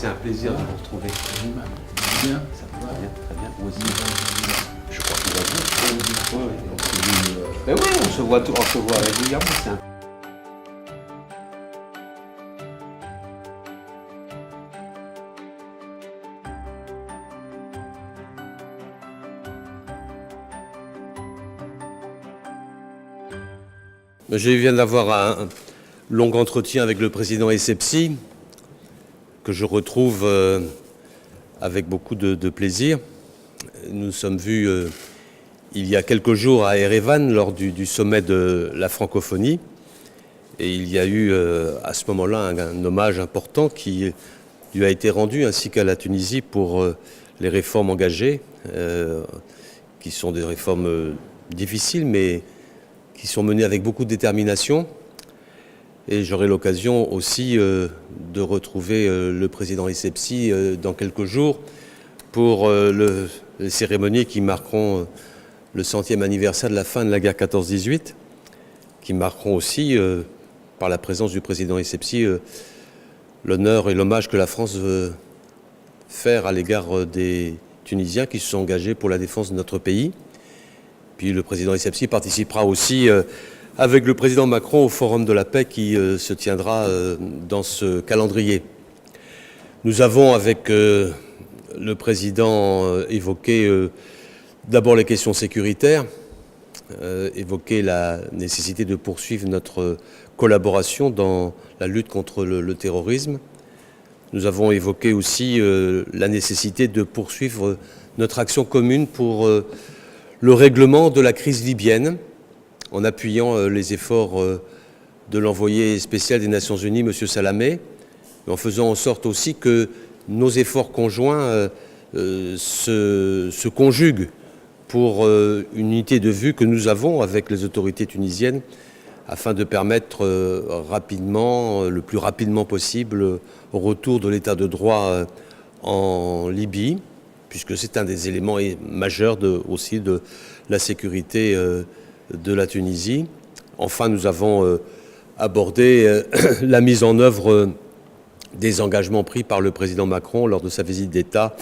C'est un plaisir de vous retrouver. Bien. Ça va bien, très bien. Vous aussi. Je crois que vous avez. Mais oui, on se voit régulièrement. Je viens d'avoir un long entretien avec le président Essebsi, que je retrouve avec beaucoup de plaisir. Nous nous sommes vus il y a quelques jours à Erevan lors du sommet de la francophonie. Et il y a eu à ce moment-là un hommage important qui lui a été rendu, ainsi qu'à la Tunisie, pour les réformes engagées, qui sont des réformes difficiles, mais qui sont menées avec beaucoup de détermination. Et j'aurai l'occasion aussi de retrouver le président Essebsi dans quelques jours pour les cérémonies qui marqueront le 100e anniversaire de la fin de la guerre 14-18, qui marqueront aussi, par la présence du président Essebsi, l'honneur et l'hommage que la France veut faire à l'égard des Tunisiens qui se sont engagés pour la défense de notre pays. Puis le président Essebsi participera aussi avec le président Macron au Forum de la paix qui se tiendra dans ce calendrier. Nous avons avec le président évoqué d'abord les questions sécuritaires, évoqué la nécessité de poursuivre notre collaboration dans la lutte contre le terrorisme. Nous avons évoqué aussi la nécessité de poursuivre notre action commune pour le règlement de la crise libyenne, en appuyant les efforts de l'envoyé spécial des Nations Unies, M. Salamé, en faisant en sorte aussi que nos efforts conjoints se conjuguent pour une unité de vue que nous avons avec les autorités tunisiennes afin de permettre rapidement, le plus rapidement possible, au retour de l'état de droit en Libye, puisque c'est un des éléments majeurs aussi de la sécurité de la Tunisie. Enfin, nous avons abordé la mise en œuvre des engagements pris par le président Macron lors de sa visite d'État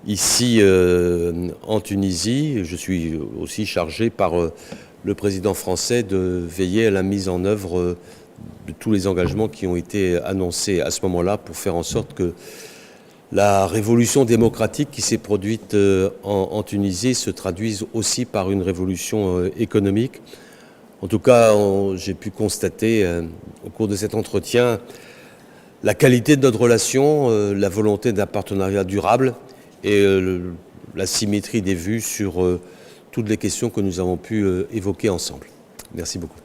ici en Tunisie. Je suis aussi chargé par le président français de veiller à la mise en œuvre de tous les engagements qui ont été annoncés à ce moment-là pour faire en sorte que la révolution démocratique qui s'est produite en Tunisie se traduise aussi par une révolution économique. En tout cas, j'ai pu constater au cours de cet entretien la qualité de notre relation, la volonté d'un partenariat durable et la symétrie des vues sur toutes les questions que nous avons pu évoquer ensemble. Merci beaucoup.